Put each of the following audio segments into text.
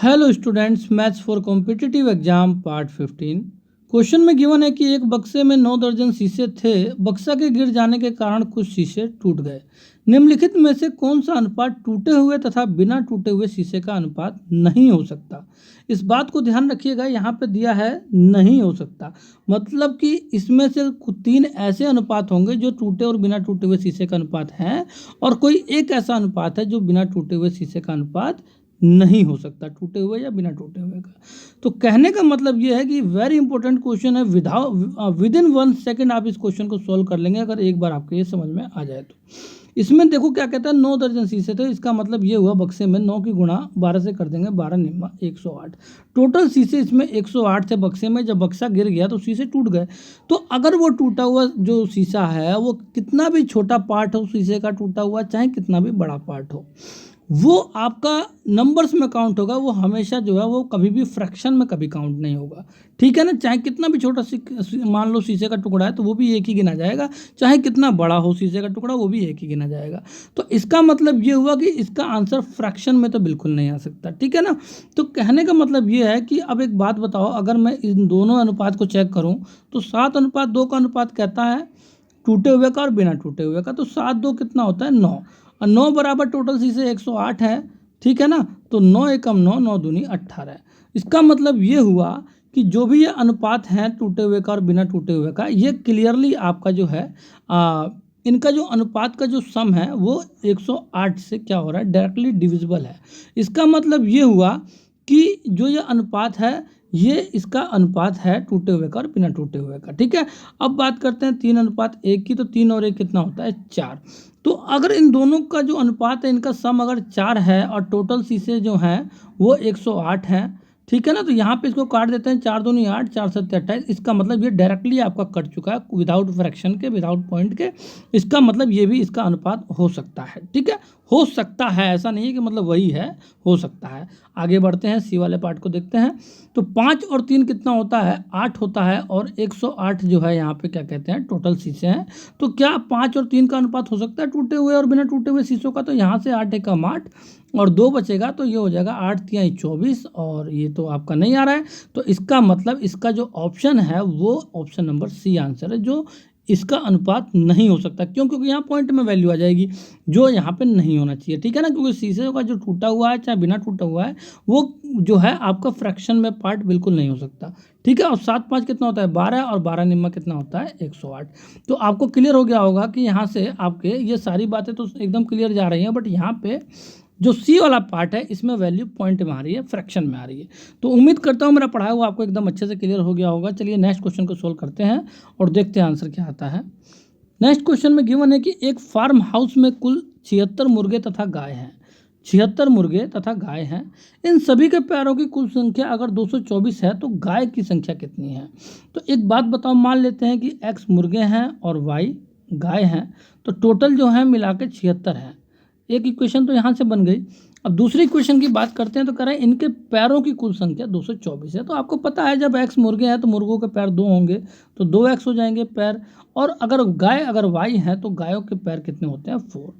Hello students, maths for competitive exam part 15। Question में given है कि एक बक्से में 9 दर्जन शीशे थे। बक्सा के गिर जाने के कारण कुछ शीशे टूट गए। निम्नलिखित में से कौन सा अनुपात टूटे हुए तथा बिना टूटे हुए शीशे का अनुपात नहीं हो सकता। इस बात को ध्यान रखिएगा, यहाँ पे दिया है नहीं हो सकता, मतलब कि इसमें से 3 ऐसे अनुपात होंगे जो टूटे और बिना टूटे हुए शीशे का अनुपात है, और कोई एक ऐसा अनुपात है जो बिना टूटे हुए शीशे का अनुपात नहीं हो सकता, टूटे हुए या बिना टूटे हुए का। तो कहने का मतलब ये है कि वेरी इंपॉर्टेंट क्वेश्चन है। विद इन 1 सेकेंड आप इस क्वेश्चन को सॉल्व कर लेंगे अगर एक बार आपको ये समझ में आ जाए तो। इसमें देखो क्या कहता है, 9 दर्जन शीशे थे। इसका मतलब ये हुआ बक्से में 9 की गुणा 12 से कर देंगे, 12 निम्मा 108। टोटल शीशे इसमें 108 थे बक्से में। जब बक्सा गिर गया तो शीशे टूट गए। तो अगर वो टूटा हुआ जो शीशा है वो कितना भी छोटा पार्ट हो शीशे का टूटा हुआ, चाहे कितना भी बड़ा पार्ट हो, वो आपका नंबर्स में काउंट होगा। वो हमेशा जो है वो कभी भी फ्रैक्शन में कभी काउंट नहीं होगा, ठीक है ना। चाहे कितना भी छोटा मान लो शीशे का टुकड़ा है तो वो भी एक ही गिना जाएगा, चाहे कितना बड़ा हो शीशे का टुकड़ा वो भी एक ही गिना जाएगा। तो इसका मतलब ये हुआ कि इसका आंसर फ्रैक्शन में तो बिल्कुल नहीं आ सकता, ठीक है ना। तो कहने का मतलब ये है कि अब एक बात बताओ, अगर मैं इन दोनों अनुपात को चेक करूँ तो 7:2 का अनुपात कहता है टूटे हुए का और बिना टूटे हुए का। तो 7:2 कितना होता है 9, और 9 बराबर टोटल शीशे 108 है, ठीक है ना। तो 9 एकम 9, 9 दूनी 18। इसका मतलब ये हुआ कि जो भी ये अनुपात है टूटे हुए का और बिना टूटे हुए का, ये क्लियरली आपका जो है इनका जो अनुपात का जो सम है वो 108 से क्या हो रहा है, डायरेक्टली डिविजिबल है। इसका मतलब ये हुआ कि जो ये अनुपात है ये इसका अनुपात है टूटे हुए का और बिना टूटे हुए का, ठीक है। अब बात करते हैं 3:1 की। तो 3 और 1 कितना होता है 4। तो अगर इन दोनों का जो अनुपात है इनका सम अगर 4 है और टोटल शीशे जो हैं वो 108 हैं, ठीक है ना। तो यहाँ पे इसको काट देते हैं, 4 दूनी 8, 4 सत्ते 28। इसका मतलब ये डायरेक्टली आपका कट चुका है विदाउट फ्रैक्शन के, विदाउट पॉइंट के। इसका मतलब ये भी इसका अनुपात हो सकता है, ठीक है। हो सकता है, ऐसा नहीं है कि मतलब वही है, हो सकता है। आगे बढ़ते हैं, सी वाले पार्ट को देखते हैं। तो 5 और 3 कितना होता है 8 होता है, और 108 जो है यहाँ पे क्या कहते हैं टोटल शीशे हैं। तो क्या 5 और 3 का अनुपात हो सकता है टूटे हुए और बिना टूटे हुए शीशों का। तो यहाँ से 8 एकम 8 और 2 बचेगा, तो ये हो जाएगा 8 तिहाई 24, और ये तो आपका नहीं आ रहा है। तो इसका मतलब इसका जो ऑप्शन है वो ऑप्शन नंबर सी आंसर है, जो इसका अनुपात नहीं हो सकता। क्यों? क्योंकि यहाँ पॉइंट में वैल्यू आ जाएगी जो यहाँ पे नहीं होना चाहिए, ठीक है ना। क्योंकि शीशे का जो टूटा हुआ है चाहे बिना टूटा हुआ है वो जो है आपका फ्रैक्शन में पार्ट बिल्कुल नहीं हो सकता, ठीक है। और 7 5 कितना होता है 12, और 12 निम्मा कितना होता है 108। तो आपको क्लियर हो गया होगा कि यहाँ से आपके ये सारी बातें तो एकदम क्लियर जा रही हैं, बट यहाँ पे जो सी वाला पार्ट है इसमें वैल्यू पॉइंट में आ रही है, फ्रैक्शन में आ रही है। तो उम्मीद करता हूँ मेरा पढ़ाया हुआ आपको एकदम अच्छे से क्लियर हो गया होगा। चलिए नेक्स्ट क्वेश्चन को सोल्व करते हैं और देखते हैं आंसर क्या आता है। नेक्स्ट क्वेश्चन में गिवन है कि एक फार्म हाउस में कुल 76 मुर्गे तथा गाय हैं। 76 मुर्गे तथा गाय हैं। इन सभी के पैरों की कुल संख्या अगर 224 है तो गाय की संख्या कितनी है। तो एक बात बताओ, मान लेते हैं कि x मुर्गे हैं और y गाय हैं, तो टोटल जो है मिला के 76 है। एक इक्वेशन तो यहाँ से बन गई। अब दूसरी इक्वेशन की बात करते हैं, तो कह रहे हैं इनके पैरों की कुल संख्या 224 है। तो आपको पता है जब x मुर्गे हैं तो मुर्गों के पैर 2 होंगे, तो 2x हो जाएंगे पैर। और अगर गाय अगर y है तो गायों के पैर कितने होते हैं 4,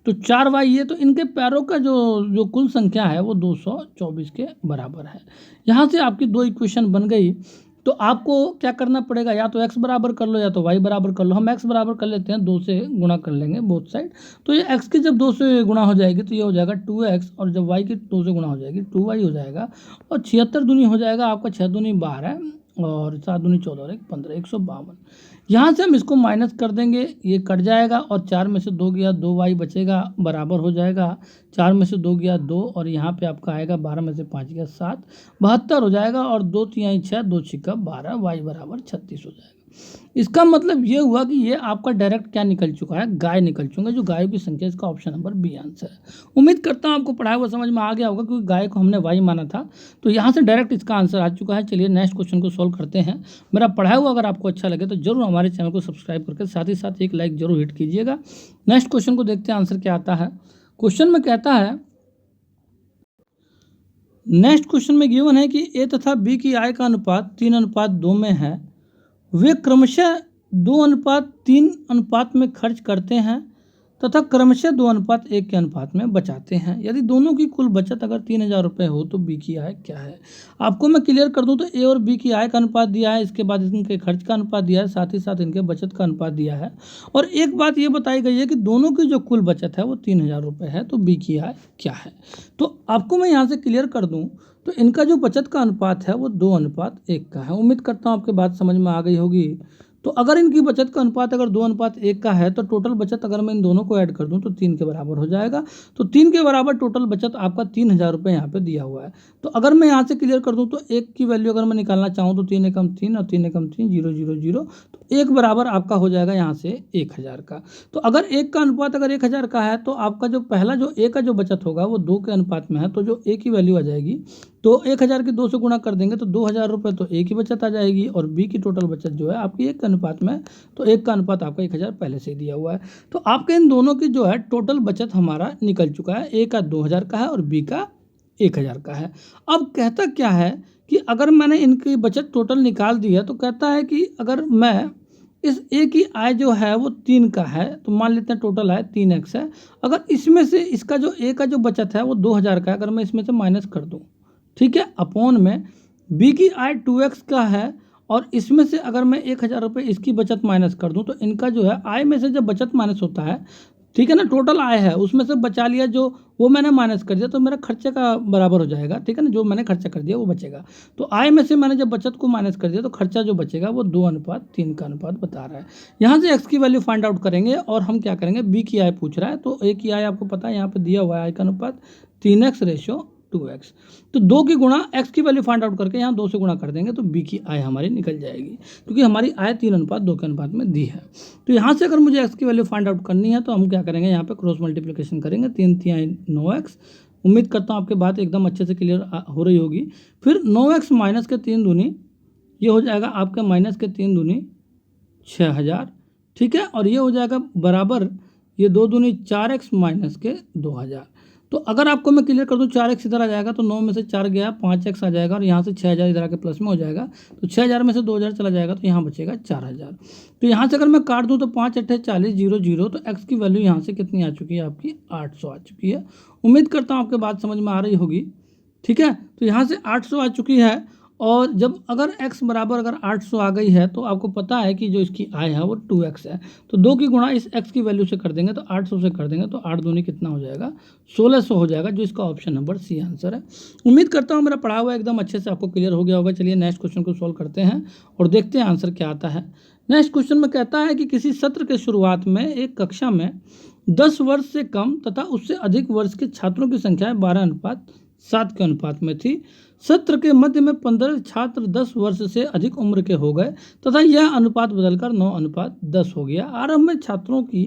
तो 4y है। तो इनके पैरों का जो कुल संख्या है वो 224 के बराबर है। यहाँ से आपकी 2 इक्वेशन बन गई। तो आपको क्या करना पड़ेगा, या तो x बराबर कर लो या तो y बराबर कर लो। हम x बराबर कर लेते हैं, 2 से गुणा कर लेंगे बोथ साइड। तो ये x की जब 2 से गुणा हो जाएगी तो ये हो जाएगा 2x, और जब y की 2 से गुणा हो जाएगी 2y हो जाएगा। और 76 दूनी हो जाएगा आपका 6 दूनी 12 और 7 दूनी 14 और 1 15, 152। यहाँ से हम इसको माइनस कर देंगे, ये कट जाएगा, और 4 में से 2 गया 2y बचेगा, बराबर हो जाएगा। 4 में से 2 गया 2, और यहाँ पे आपका आएगा 12 में से 5 गया 7, 72 हो जाएगा। और 2 तिहाई 6, 2 छिक्का 12, y बराबर 36 हो जाएगा। इसका मतलब ये हुआ कि ये आपका डायरेक्ट क्या निकल चुका है, गाय निकल चुका है। जो गायों की संख्या, इसका ऑप्शन नंबर बी आंसर है। उम्मीद करता हूँ आपको पढ़ाया हुआ समझ में आ गया होगा, क्योंकि गाय को हमने y माना था, तो यहाँ से डायरेक्ट इसका आंसर आ चुका है। चलिए नेक्स्ट क्वेश्चन को सोल्व करते हैं। मेरा पढ़ाया हुआ अगर आपको अच्छा लगे तो जरूर हमारे चैनल को सब्सक्राइब करके साथ ही साथ एक लाइक जरूर हिट कीजिएगा। नेक्स्ट क्वेश्चन को देखते हैं आंसर क्या आता है। क्वेश्चन में कहता है, नेक्स्ट क्वेश्चन में गिवन है कि ए तथा बी की आय का अनुपात 3:2 में है। वे क्रमशः 2:3 अनुपात में खर्च करते हैं तथा क्रमशः 2:1 के अनुपात में बचाते हैं। यदि दोनों की कुल बचत अगर 3,000 रुपये हो तो बी की आय क्या है। आपको मैं क्लियर कर दूं तो ए और बी की आय का अनुपात दिया है, इसके बाद इनके खर्च का अनुपात दिया है, साथ ही साथ इनके बचत का अनुपात दिया है। और एक बात ये बताई गई है कि दोनों की जो कुल बचत है वो 3,000 रुपये है, तो बी की आय क्या है। तो आपको मैं यहाँ से क्लियर कर दूँ तो इनका जो बचत का अनुपात है वो 2:1 का है। उम्मीद करता हूँ आपके बात समझ में आ गई होगी। तो अगर इनकी बचत का अनुपात अगर 2:1 का है तो टोटल बचत अगर मैं इन दोनों को ऐड कर दूं तो 3 के बराबर हो जाएगा। तो 3 के बराबर टोटल बचत आपका 3,000 रुपये यहाँ पे दिया हुआ है। तो अगर मैं यहाँ से क्लियर कर दूं तो एक की वैल्यू अगर मैं निकालना चाहूँ तो 3 एकम 3 और 3 एकम 3 0 0 0, तो एक बराबर आपका हो जाएगा यहाँ से 1,000 का। तो अगर एक का अनुपात अगर 1,000 का है तो आपका जो पहला जो ए का जो बचत होगा वो 2 के अनुपात में है, तो जो ए की वैल्यू आ जाएगी तो 1,000 की 2 से गुणा कर देंगे तो 2,000 रुपये तो ए की बचत आ जाएगी, और बी की टोटल बचत जो है आपकी 1 के अनुपात में, तो 1 का अनुपात आपका 1,000 पहले से ही दिया हुआ है। तो आपके इन दोनों की जो है टोटल बचत हमारा निकल चुका है, ए का 2,000 का है और बी का 1,000 का है। अब कहता क्या है कि अगर मैंने इनकी बचत टोटल निकाल दी है तो कहता है कि अगर मैं इस ए की आय जो है वो 3 का है, तो मान लेते हैं टोटल आय 3x है। अगर इसमें से इसका जो ए का जो बचत है वो 2,000 का है, अगर मैं इसमें से माइनस कर दूँ, ठीक है, अपॉन में बी की आय 2x का है और इसमें से अगर मैं 1,000 रुपये इसकी बचत माइनस कर दूं तो इनका जो है आय में से जब बचत माइनस होता है, ठीक है ना, टोटल आय है उसमें से बचा लिया जो वो मैंने माइनस कर दिया तो मेरा खर्चे का बराबर हो जाएगा, ठीक है ना, जो मैंने खर्चा कर दिया वो बचेगा। तो आय में से मैंने जब बचत को माइनस कर दिया तो खर्चा जो बचेगा वो 2:3 का अनुपात बता रहा है। यहाँ से एक्स की वैल्यू फाइंड आउट करेंगे और हम क्या करेंगे, बी की आय पूछ रहा है तो ए की आय आपको पता है यहाँ पे दिया हुआ है आय का अनुपात 3x/2x। तो 2 की गुणा x की वैल्यू फाइंड आउट करके यहाँ 2 से गुणा कर देंगे तो b की आय हमारी निकल जाएगी, क्योंकि हमारी आय 3:2 के अनुपात में दी है। तो यहाँ से अगर मुझे x की वैल्यू फाइंड आउट करनी है तो हम क्या करेंगे, यहाँ पे क्रॉस मल्टीप्लिकेशन करेंगे, 3 3 9x। उम्मीद करता हूँ आपके बात एकदम अच्छे से क्लियर हो रही होगी। फिर 9x माइनस के 3 दूनी, ये हो जाएगा आपके माइनस के 3 दूनी 6,000, ठीक है, और ये हो जाएगा बराबर ये 2 दूनी 4x माइनस के 2,000। तो अगर आपको मैं क्लियर कर दूं 4x इधर आ जाएगा तो 9 में से 4 गया 5x आ जाएगा और यहाँ से 6,000 इधर आके प्लस में हो जाएगा, तो 6,000 में से 2,000 चला जाएगा तो यहाँ बचेगा 4,000। तो यहाँ से अगर मैं काट दूं तो 5 8 40 0 0, तो x की वैल्यू यहाँ से कितनी आ चुकी है आपकी 800 आ चुकी है। उम्मीद करता हूँ आपके बात समझ में आ रही होगी, ठीक है। तो यहाँ से 800 आ चुकी है और जब अगर x बराबर अगर 800 आ गई है तो आपको पता है कि जो इसकी आय है वो 2x है, तो 2 की गुणा इस x की वैल्यू से कर देंगे तो 800 से कर देंगे तो 8 दूनी कितना हो जाएगा 1,600 हो जाएगा, जो इसका ऑप्शन नंबर सी आंसर है। उम्मीद करता हूँ मेरा पढ़ा हुआ एकदम अच्छे से आपको क्लियर हो गया होगा। चलिए नेक्स्ट क्वेश्चन को सॉल्व करते हैं और देखते हैं आंसर क्या आता है। नेक्स्ट क्वेश्चन में कहता है कि किसी सत्र के शुरुआत में एक कक्षा में 10 वर्ष से कम तथा उससे अधिक वर्ष के छात्रों की संख्या 12:7 के अनुपात में थी। सत्र के मध्य में 15 छात्र 10 वर्ष से अधिक उम्र के हो गए तथा यह अनुपात बदलकर 9:10 हो गया। आरंभ में छात्रों की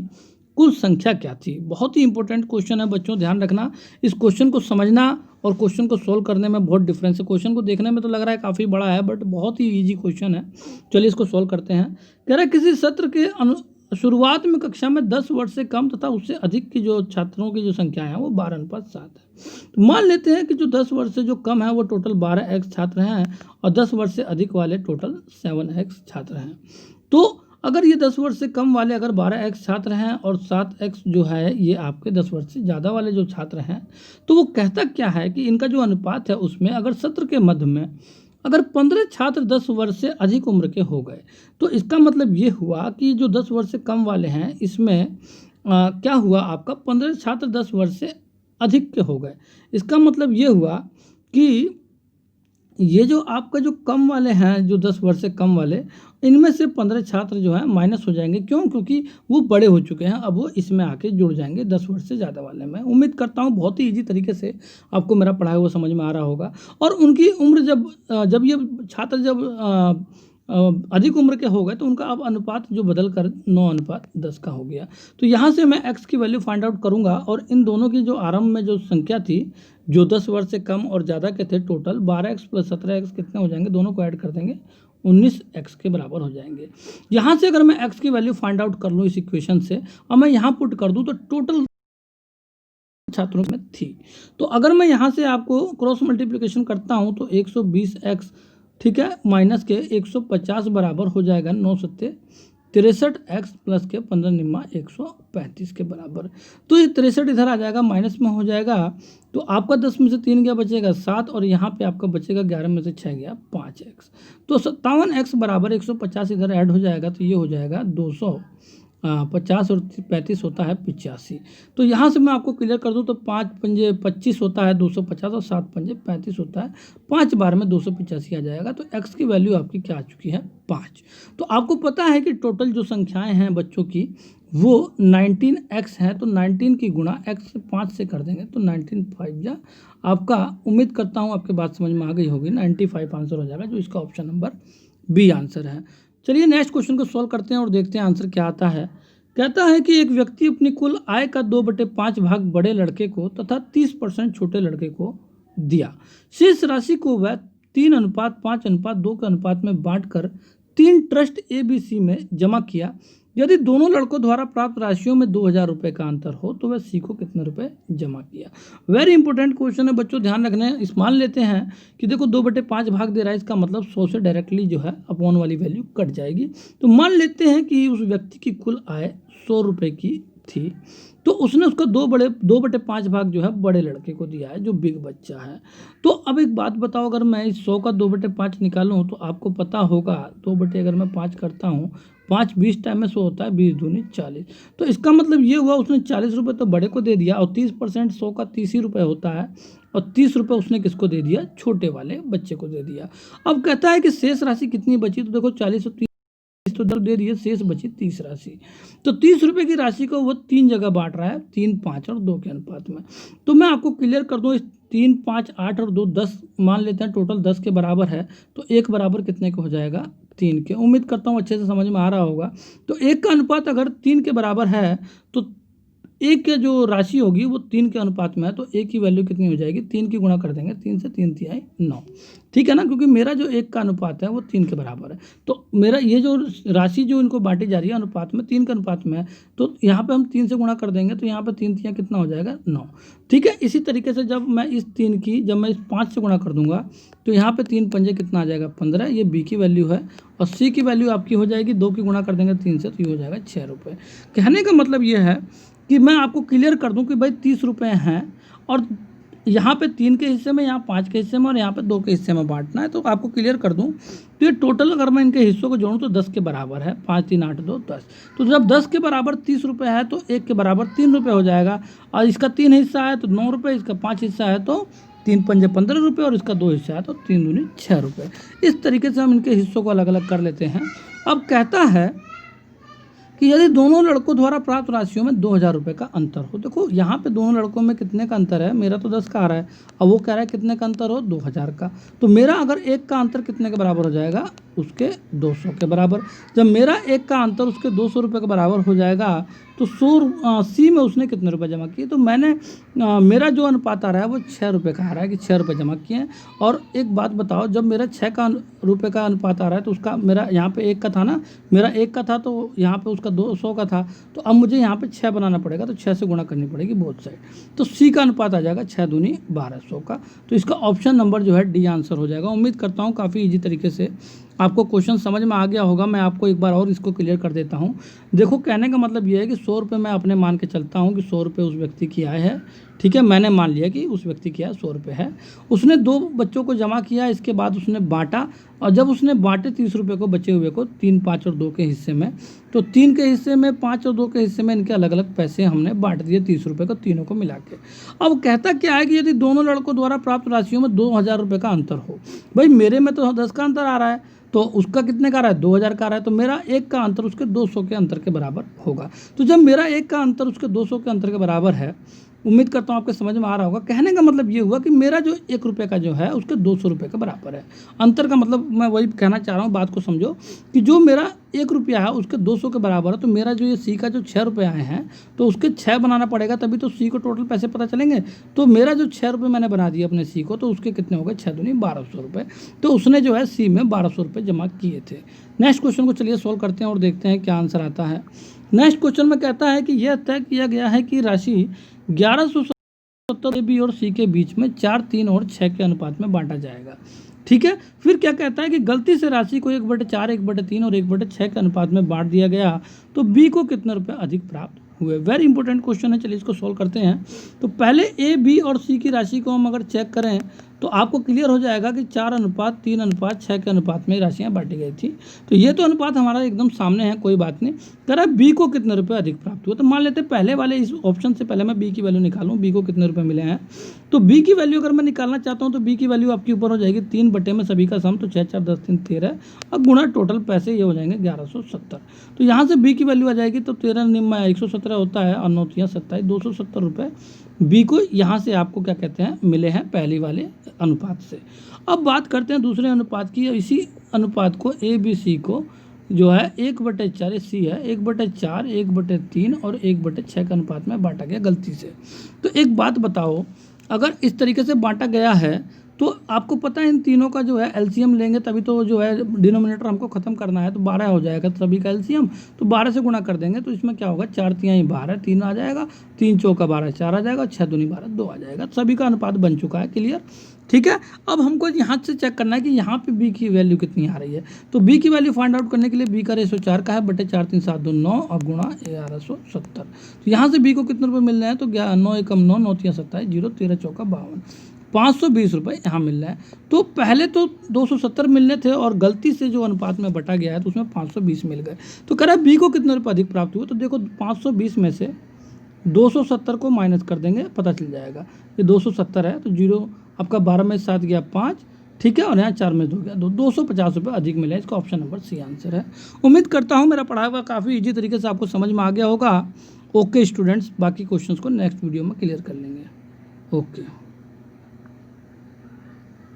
कुल संख्या क्या थी। बहुत ही इंपॉर्टेंट क्वेश्चन है बच्चों, ध्यान रखना। इस क्वेश्चन को समझना और क्वेश्चन को सोल्व करने में बहुत डिफरेंस है। क्वेश्चन को देखने में तो लग रहा है काफ़ी बड़ा है, बट बहुत ही ईजी क्वेश्चन है। चलिए इसको सोल्व करते हैं। कह रहा है किसी सत्र के शुरुआत में कक्षा में 10 वर्ष से कम तथा उससे अधिक की जो छात्रों की जो संख्या है वो 12:7 है। तो मान लेते हैं कि जो 10 वर्ष से जो कम है वो टोटल 12x छात्र हैं और 10 वर्ष से अधिक वाले टोटल 7x छात्र हैं। तो अगर ये 10 वर्ष से कम वाले अगर 12x छात्र हैं और 7x जो है ये आपके 10 वर्ष से ज़्यादा वाले जो छात्र हैं, तो वो कहता क्या है कि इनका जो अनुपात है उसमें अगर सत्र के मध्य में अगर 15 छात्र 10 वर्ष से अधिक उम्र के हो गए, तो इसका मतलब ये हुआ कि जो 10 वर्ष से कम वाले हैं इसमें क्या हुआ, आपका 15 छात्र 10 वर्ष से अधिक के हो गए। इसका मतलब ये हुआ कि ये जो आपका जो कम वाले हैं, जो 10 वर्ष से कम वाले, इनमें से 15 छात्र जो हैं माइनस हो जाएंगे। क्यों? क्योंकि वो बड़े हो चुके हैं, अब वो इसमें आके जुड़ जाएंगे 10 वर्ष से ज़्यादा वाले में। उम्मीद करता हूँ बहुत ही ईजी तरीके से आपको मेरा पढ़ाया हुआ समझ में आ रहा होगा। और उनकी उम्र जब ये छात्र जब अधिक उम्र के हो गए तो उनका अब अनुपात जो बदल कर 9:10 का हो गया। तो यहाँ से मैं x की वैल्यू फाइंड आउट करूँगा और इन दोनों की जो आरंभ में जो संख्या थी, जो 10 वर्ष से कम और ज़्यादा के थे, टोटल 12x + 17x कितने हो जाएंगे, दोनों को ऐड कर देंगे 19x के बराबर हो जाएंगे। यहाँ से अगर मैं x की वैल्यू फाइंड आउट कर लूँ इस इक्वेशन से और मैं यहाँ पुट कर दूँ तो टोटल छात्रों में थी। तो अगर मैं यहाँ से आपको क्रॉस मल्टीप्लिकेशन करता हूँ तो 120x, ठीक है, माइनस के 150 बराबर हो जाएगा 9 × 7 63x प्लस के 15 निम्मा 135 के बराबर। तो ये 63 इधर आ जाएगा, माइनस में हो जाएगा, तो आपका 10 में से 3 गया, बचेगा 7, और यहाँ पे आपका बचेगा 11 में से 6 गया 5x। तो 57x बराबर 150 इधर ऐड हो जाएगा, तो ये हो जाएगा 250 और 35 होता है 85। तो यहाँ से मैं आपको क्लियर कर दूँ तो 5 पंजे 25 होता है 250 और 7 पंजे 35 होता है, 5 बार में 285 आ जाएगा। तो x की वैल्यू आपकी क्या आ चुकी है 5। तो आपको पता है कि टोटल जो संख्याएं हैं बच्चों की वो 19x है, तो 19 की गुणा x से 5 से कर देंगे तो 19 5 जा आपका, उम्मीद करता हूँ आपके बात समझ में आ गई होगी, 95 आंसर हो जाएगा, जो इसका ऑप्शन नंबर बी आंसर है। चलिए नेक्स्ट क्वेश्चन को सॉल्व करते हैं और देखते हैं आंसर क्या आता है। कहता है कि एक व्यक्ति अपनी कुल आय का 2/5 भाग बड़े लड़के को तथा 30% छोटे लड़के को दिया। शेष राशि को वह 3:5:2 के अनुपात में बांटकर 3 ट्रस्ट ABC में जमा किया। यदि दोनों लड़कों द्वारा प्राप्त राशियों में 2000 रुपये का अंतर हो तो वह सी को कितने रुपए जमा किया। वेरी इंपॉर्टेंट क्वेश्चन है बच्चों, ध्यान रखना है। इस मान लेते हैं कि देखो 2/5 भाग दे रहा है, इसका मतलब 100 से डायरेक्टली जो है अपॉन वाली वैल्यू कट जाएगी। तो मान लेते हैं कि उस व्यक्ति की कुल आय 100 रुपये की थी, तो उसने उसका 2/5 भाग जो है बड़े लड़के को दिया है जो बिग बच्चा है। तो अब एक बात बताओ, अगर मैं इस 100 का 2/5 निकालूं तो आपको पता होगा 2 अगर मैं 5 करता हूँ, 5 20 टाइम में 100 होता है, 20 दूनी 40। तो इसका मतलब ये हुआ उसने 40 रुपये तो बड़े को दे दिया, और 30% 100 का 30 ही रुपये होता है, और 30 रुपये उसने किसको दे दिया, छोटे वाले बच्चे को दे दिया। अब कहता है कि शेष राशि कितनी बची, तो देखो 40 और 30 तो दे दिए, शेष बची 30 राशि। तो 30 रुपये की राशि को वो 3 जगह बांट रहा है, 3 5 और 2 के अनुपात में। तो मैं आपको क्लियर कर दूं, इस 3 5 8 और 2 10 मान लेते हैं, टोटल 10 के बराबर है, तो 1 बराबर कितने को हो जाएगा 3 के। उम्मीद करता हूँ अच्छे से समझ में आ रहा होगा। तो 1 का अनुपात अगर 3 के बराबर है तो 1 के जो राशि होगी वो 3 के अनुपात में है, तो 1 की वैल्यू कितनी हो जाएगी, 3 की गुणा कर देंगे, 3 से 3 तिहाई 9, ठीक है ना, क्योंकि मेरा जो 1 का अनुपात है वो 3 के बराबर है। तो मेरा ये जो राशि जो इनको बांटी जा रही है अनुपात में 3 के अनुपात में है, तो यहाँ पे हम 3 से गुणा कर देंगे, तो यहाँ पे 3 तिहाई कितना हो जाएगा 9, ठीक है। इसी तरीके से जब मैं इस 5 से गुणा कर दूंगा तो यहाँ पे 3 पंजे कितना आ जाएगा 15, ये बी की वैल्यू है, और सी की वैल्यू आपकी हो जाएगी 2 की गुणा कर देंगे 3 से, तो ये हो जाएगा 6 रुपये। कहने का मतलब ये है कि मैं आपको क्लियर कर दूं कि भाई 30 रुपये हैं, और यहाँ पे 3 के हिस्से में, यहाँ 5 के हिस्से में, और यहाँ पे 2 के हिस्से में बांटना है। तो आपको क्लियर कर दूं तो ये टोटल अगर मैं इनके हिस्सों को जोड़ूं तो 10 के बराबर है, 5 3 8 2 10। तो जब 10 के बराबर 30 रुपये है तो 1 के बराबर 3 रुपये हो जाएगा, और इसका 3 हिस्सा है तो 9 रुपये, इसका 5 हिस्सा है तो 3 पंजे 15 रुपये, और इसका 2 हिस्सा है तो 3 दूनी 6 रुपये। इस तरीके से हम इनके हिस्सों को अलग अलग कर लेते हैं। अब कहता है कि यदि दोनों लड़कों द्वारा प्राप्त राशियों में 2000 रुपये का अंतर हो। देखो यहाँ पे दोनों लड़कों में कितने का अंतर है, मेरा तो 10 का आ रहा है, अब वो कह रहा है कितने का अंतर हो 2000 का। तो मेरा अगर 1 का अंतर कितने के बराबर हो जाएगा, उसके 200 के बराबर। जब मेरा 1 का अंतर उसके 200 रुपये के बराबर हो जाएगा तो सी में उसने कितने रुपए जमा किए, तो मैंने मेरा जो अनुपात आ रहा है वो 6 रुपये का आ रहा है कि 6 रुपये जमा किए हैं। और एक बात बताओ, जब मेरा 6 रुपये का अनुपात आ रहा है तो उसका मेरा यहाँ पे 1 का था ना, मेरा 1 का था तो यहाँ पे उसका 200 का था, तो अब मुझे यहाँ पे 6 बनाना पड़ेगा, तो 6 से गुणा करनी पड़ेगी बोथ साइड। तो सी का अनुपात आ जाएगा 6 दूनी 1200 का। तो इसका ऑप्शन नंबर जो है डी आंसर हो जाएगा। उम्मीद करता हूँ काफ़ी ईजी तरीके से आपको क्वेश्चन समझ में आ गया होगा। मैं आपको एक बार और इसको क्लियर कर देता हूँ। देखो कहने का मतलब ये है कि 100 रुपये मैं अपने मान के चलता हूँ कि 100 रुपये उस व्यक्ति की आय है, ठीक है। मैंने मान लिया कि उस व्यक्ति की आय 100 रुपये है। उसने 2 बच्चों को जमा किया, इसके बाद उसने बांटा, और जब उसने बांटे 30 रुपये को बचे हुए को 3 5 और 2 के हिस्से में, तो 3 के हिस्से में 5 और 2 के हिस्से में इनके अलग अलग पैसे हमने बांट दिए 30 रुपये को तीनों को मिला के। अब कहता क्या है कि यदि दोनों लड़कों द्वारा प्राप्त राशियों में 2000 रुपये का अंतर हो। भाई मेरे में तो 10 का अंतर आ रहा है, तो उसका कितने का आ रहा है 2000 का आ रहा है, तो मेरा 1 का अंतर उसके 200 के अंतर के बराबर होगा। तो जब मेरा 1 का अंतर उसके 200 के अंतर के बराबर है, उम्मीद करता हूँ आपके समझ में आ रहा होगा। कहने का मतलब ये हुआ कि मेरा जो 1 रुपये का जो है उसके 200 रुपये के बराबर है। अंतर का मतलब मैं वही कहना चाह रहा हूँ, बात को समझो कि जो मेरा 1 रुपया है उसके 200 के बराबर है, तो मेरा जो ये सी का जो 6 रुपये आए हैं तो उसके 6 बनाना पड़ेगा, तभी तो सी को टोटल पैसे पता चलेंगे। तो मेरा जो 6 रुपये मैंने बना दिया अपने सी को, तो उसके कितने हो गए 6 दूनी 1200 रुपये। तो उसने जो है सी में 1200 रुपये जमा किए थे। नेक्स्ट क्वेश्चन को चलिए सोल्व करते हैं और देखते हैं क्या आंसर आता है। नेक्स्ट क्वेश्चन में कहता है कि यह तय किया गया है कि राशि 1170 बी और सी के बीच में 4 3 और 6 के अनुपात में बांटा जाएगा। ठीक है। फिर क्या कहता है कि गलती से राशि को 1/4, 1/3 और 1/6 के अनुपात में बांट दिया गया तो बी को कितने रुपए अधिक प्राप्त हुए। वेरी इंपॉर्टेंट क्वेश्चन है, चलिए इसको सोल्व करते हैं। तो पहले ए, बी और सी की राशि को हम अगर चेक करें तो आपको क्लियर हो जाएगा कि 4:3:6 के अनुपात में राशियां बांटी गई थी। तो ये तो अनुपात हमारा एकदम सामने है, कोई बात नहीं। कह रहा है बी को कितने रुपए अधिक प्राप्त हुए। तो मान लेते हैं पहले वाले इस ऑप्शन से पहले मैं बी की वैल्यू निकालूं, बी को कितने रुपए मिले हैं। तो बी की वैल्यू अगर मैं निकालना चाहता हूं तो बी की वैल्यू आपके ऊपर हो जाएगी 3 बटे में सभी का सम, तो 6 4 10 3 13 और गुणा टोटल पैसे ये हो जाएंगे 1170। तो यहाँ से बी की वैल्यू आ जाएगी, तो 13 निम्न 117 होता है और 9 3 27, 270 रुपये बी को यहाँ से आपको क्या कहते हैं मिले हैं पहली वाले अनुपात से। अब बात करते हैं दूसरे अनुपात की। इसी अनुपात को ए बी सी को जो है 1/4 सी है 1/4, 1/3 और 1/6 के अनुपात में बांटा गया गलती से। तो एक बात बताओ, अगर इस तरीके से बांटा गया है तो आपको पता है इन तीनों का जो है एलसीएम लेंगे तभी तो जो है डिनोमिनेटर हमको खत्म करना है, तो 12 हो जाएगा सभी का एलसीएम। तो 12 से गुणा कर देंगे तो इसमें क्या होगा, 4 तिहाई 12, 3 आ जाएगा, 3 चौका 12, 4 आ जाएगा, 6 दूनी 12, 2 आ जाएगा। सभी का अनुपात बन चुका है, क्लियर। ठीक है। अब हमको यहाँ से चेक करना है कि यहाँ पे बी की वैल्यू कितनी आ रही है। तो बी की वैल्यू फाइंड आउट करने के लिए बी का रेशो 4 का है, बटे 4 3 7 2 9 और गुणा 1170। तो यहाँ से बी को कितने रुपये मिल रहे हैं, तो 9 एकम 9, 9 3 27, 0 13 चौका 52, 520 रुपये यहाँ मिल रहा है। तो पहले तो 270 मिलने थे और गलती से जो अनुपात में बटा गया है तो उसमें 520 मिल गए। तो कह रहा है बी को कितने रुपये अधिक प्राप्त हुए। तो देखो 520 में से 270 को माइनस कर देंगे, पता चल जाएगा। ये 270 है तो 0 आपका 12 में 7 गया 5, ठीक है, और यहाँ 4 में 2 गया 2, 250 रुपये अधिक मिले। इसका ऑप्शन नंबर सी आंसर है। उम्मीद करता हूँ मेरा पढ़ाया हुआ काफ़ी ईजी तरीके से आपको समझ में आ गया होगा। ओके स्टूडेंट्स, बाकी क्वेश्चंस को नेक्स्ट वीडियो में क्लियर कर लेंगे। ओके।